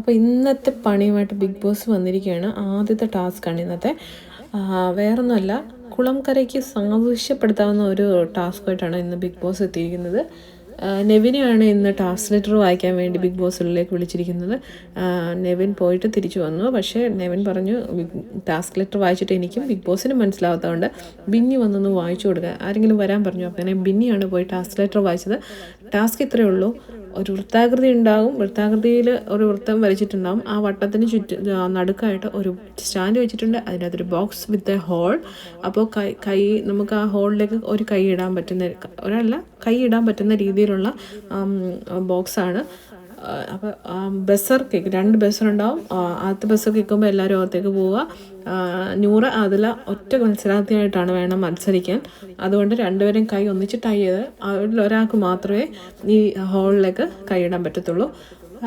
അപ്പോൾ ഇന്നത്തെ പണിയുമായിട്ട് big boss വന്നിരിക്കുകയാണ്. ആദ്യത്തെ ടാസ്ക്കാണ് ഇന്നത്തെ. വേറൊന്നുമല്ല, കുളംകരയ്ക്ക് സാദൃശ്യപ്പെടുത്താവുന്ന ഒരു ടാസ്ക്കായിട്ടാണ് ഇന്ന് ബിഗ് ബോസ് എത്തിയിരിക്കുന്നത്. നെവിനെയാണ് ഇന്ന് ട്രാൻസ്ലേറ്റർ വായിക്കാൻ വേണ്ടി ബിഗ് ബോസിലേക്ക് വിളിച്ചിരിക്കുന്നത്. നെവിൻ പോയിട്ട് തിരിച്ചു വന്നു. പക്ഷേ നെവിൻ പറഞ്ഞു, ടാസ്ക് ലെറ്റർ വായിച്ചിട്ട് എനിക്കും ബിഗ് ബോസിന് മനസ്സിലാവാത്തതുകൊണ്ട് ബിന്നി വന്നൊന്ന് വായിച്ചു കൊടുക്കുക, ആരെങ്കിലും വരാൻ പറഞ്ഞു. അങ്ങനെ ബിന്നിയാണ് പോയി ടാസ്ക് ലെറ്റർ വായിച്ചത്. ടാസ്ക് ഇത്രയേ ഉള്ളൂ. ഒരു വൃത്താകൃതി ഉണ്ടാകും, വൃത്താകൃതിയിൽ ഒരു വൃത്തം വരച്ചിട്ടുണ്ടാകും. ആ വട്ടത്തിന് നടുക്കായിട്ട് ഒരു സ്റ്റാൻഡ് വെച്ചിട്ടുണ്ട്. അതിനകത്തൊരു ബോക്സ് വിത്ത് എ ഹോൾ. അപ്പോൾ കൈ നമുക്ക് ആ ഹോളിലേക്ക് ഒരു കൈ ഇടാൻ പറ്റുന്ന, കൈ ഇടാൻ പറ്റുന്ന രീതിയിലുള്ള ബോക്സാണ്. അപ്പോൾ ബസർ കേക്ക്, 2 ബസർ ഉണ്ടാവും. ആദ്യത്തെ ബസർ കേൾക്കുമ്പോൾ എല്ലാവരും അകത്തേക്ക് പോവുക. 100 അതിൽ ഒറ്റ മത്സരാർത്ഥിയായിട്ടാണ് വേണം മത്സരിക്കാൻ. അതുകൊണ്ട് 2 പേരും കൈ ഒന്നിച്ച് ടൈ ചെയ്ത് അതിൽ ഒരാൾക്ക് മാത്രമേ ഈ ഹോളിലേക്ക് കൈയിടാൻ പറ്റത്തുള്ളൂ.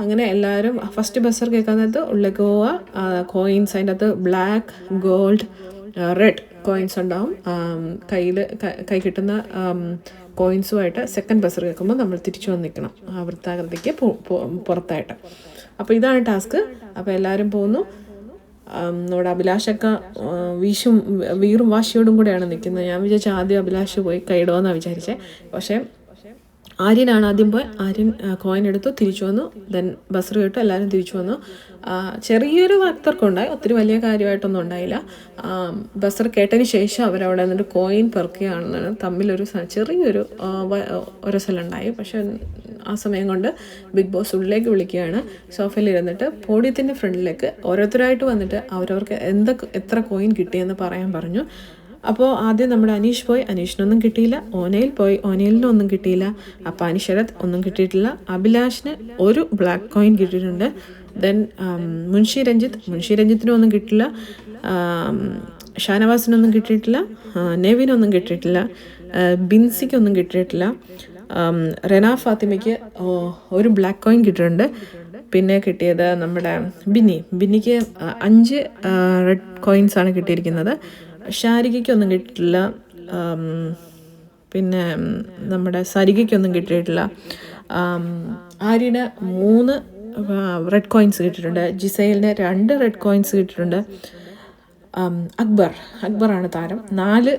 അങ്ങനെ എല്ലാവരും ഫസ്റ്റ് ബസർ കേൾക്കാൻ നേരത്ത് ഉള്ളിലേക്ക് പോവുക. കോയിൻസ് അതിൻ്റെ അകത്ത് ബ്ലാക്ക്, ഗോൾഡ്, റെഡ് കോയിൻസ് ഉണ്ടാവും. കൈ കിട്ടുന്ന കോയിൻസുമായിട്ട് സെക്കൻഡ് ബസർ കേൾക്കുമ്പോൾ നമ്മൾ തിരിച്ചു വന്ന് നിൽക്കണം ആ വൃത്താകൃതിക്ക് പുറത്തായിട്ട്. അപ്പോൾ ഇതാണ് ടാസ്ക്. അപ്പോൾ എല്ലാവരും പോകുന്നു. നമ്മുടെ അഭിലാഷൊക്കെ വീറും വാശിയോടും കൂടെയാണ് നിൽക്കുന്നത്. ഞാൻ വിചാരിച്ച ആദ്യം അഭിലാഷ് പോയി കൈയിടുമെന്നാണ് വിചാരിച്ചത്. പക്ഷേ ആര്യനാണ് ആദ്യം പോയി. ആര്യൻ കോയിൻ എടുത്തു, തിരിച്ചു വന്നു. ദെൻ ബസർ കേട്ടു, എല്ലാവരും തിരിച്ചു വന്നു. ചെറിയൊരു തർക്കമുണ്ടായി, ഒത്തിരി വലിയ കാര്യമായിട്ടൊന്നും ഉണ്ടായില്ല. ബസർ കേട്ടതിന് ശേഷം അവരവിടെ നിന്നിട്ട് കോയിൻ പെറുക്കുകയാണെന്നാണ് തമ്മിലൊരു ചെറിയൊരു ഒരസലുണ്ടായി. പക്ഷെ ആ സമയം കൊണ്ട് ബിഗ് ബോസ് ഉള്ളിലേക്ക് വിളിക്കുകയാണ്. സോഫയിൽ ഇരുന്നിട്ട് പോഡിയത്തിൻ്റെ ഫ്രണ്ടിലേക്ക് ഓരോരുത്തരായിട്ട് വന്നിട്ട് അവരവർക്ക് എത്ര കോയിൻ കിട്ടിയെന്ന് പറയാൻ പറഞ്ഞു. അപ്പോൾ ആദ്യം നമ്മുടെ അനീഷ് പോയി, അനീഷിനൊന്നും കിട്ടിയില്ല. ഓനയിൽ പോയി, ഓനയിലിനൊന്നും കിട്ടിയില്ല. അപ്പോൾ അനീഷരത് ഒന്നും കിട്ടിയിട്ടില്ല. അഭിലാഷിന് ഒരു ബ്ലാക്ക് കോയിൻ കിട്ടിയിട്ടുണ്ട്. ദെൻ മുൻഷി രഞ്ജിത്തിനും ഒന്നും കിട്ടില്ല. ഷാനവാസിനൊന്നും കിട്ടിയിട്ടില്ല. നെവിനൊന്നും കിട്ടിയിട്ടില്ല. ബിൻസിക്കൊന്നും കിട്ടിയിട്ടില്ല. റെന ഫാത്തിമയ്ക്ക് ഒരു ബ്ലാക്ക് കോയിൻ കിട്ടിയിട്ടുണ്ട്. പിന്നെ കിട്ടിയത് നമ്മുടെ ബിന്നിക്ക് 5 റെഡ് കോയിൻസാണ് കിട്ടിയിരിക്കുന്നത്. ഷാരികയ്ക്കൊന്നും കിട്ടിയിട്ടില്ല. പിന്നെ നമ്മുടെ സരികയ്ക്കൊന്നും കിട്ടിയിട്ടില്ല. ആര്യന് 3 റെഡ് കോയിൻസ് കിട്ടിയിട്ടുണ്ട്. ജിസൈലിന് 2 റെഡ് കോയിൻസ് കിട്ടിയിട്ടുണ്ട്. അക്ബറാണ് താരം. 4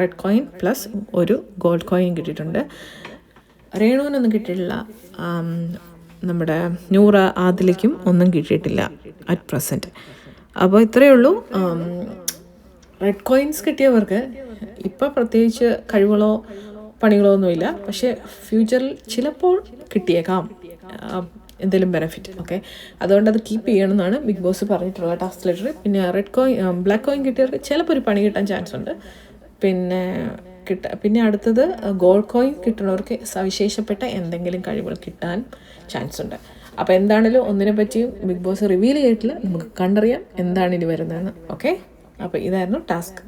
റെഡ് കോയിൻ പ്ലസ് ഒരു ഗോൾഡ് കോയിൻ കിട്ടിയിട്ടുണ്ട്. രേണുവിനൊന്നും കിട്ടിയിട്ടില്ല. നമ്മുടെ നൂറ ആദിലയ്ക്കും ഒന്നും കിട്ടിയിട്ടില്ല അറ്റ് പ്രസൻറ്റ്. അപ്പോൾ ഇത്രയേ ഉള്ളൂ. റെഡ് കോയിൻസ് കിട്ടിയവർക്ക് ഇപ്പോൾ പ്രത്യേകിച്ച് കഴിവുകളോ പണികളോ ഒന്നുമില്ല. പക്ഷേ ഫ്യൂച്ചറിൽ ചിലപ്പോൾ കിട്ടിയേക്കാം എന്തെങ്കിലും ബെനിഫിറ്റ്. ഓക്കെ, അതുകൊണ്ട് അത് കീപ്പ് ചെയ്യണമെന്നാണ് ബിഗ് ബോസ് പറഞ്ഞിട്ടുള്ള ടാസ്ക് ലെറ്റർ. പിന്നെ ബ്ലാക്ക് കോയിൻ കിട്ടിയവർക്ക് ചിലപ്പോൾ ഒരു പണി കിട്ടാൻ ചാൻസ് ഉണ്ട്. പിന്നെ അടുത്തത് ഗോൾഡ് കോയിൻ കിട്ടുന്നവർക്ക് സവിശേഷപ്പെട്ട എന്തെങ്കിലും കഴിവുകൾ കിട്ടാൻ ചാൻസ് ഉണ്ട്. അപ്പോൾ എന്താണെങ്കിലും ഒന്നിനെ പറ്റിയും ബിഗ് ബോസ് റിവീൽ ചെയ്തിട്ടില്ല. നമുക്ക് കണ്ടറിയാം എന്താണ് ഇനി വരുന്നതെന്ന്. ഓക്കെ, അപ്പോൾ ഇതായിരുന്നു ടാസ്ക്.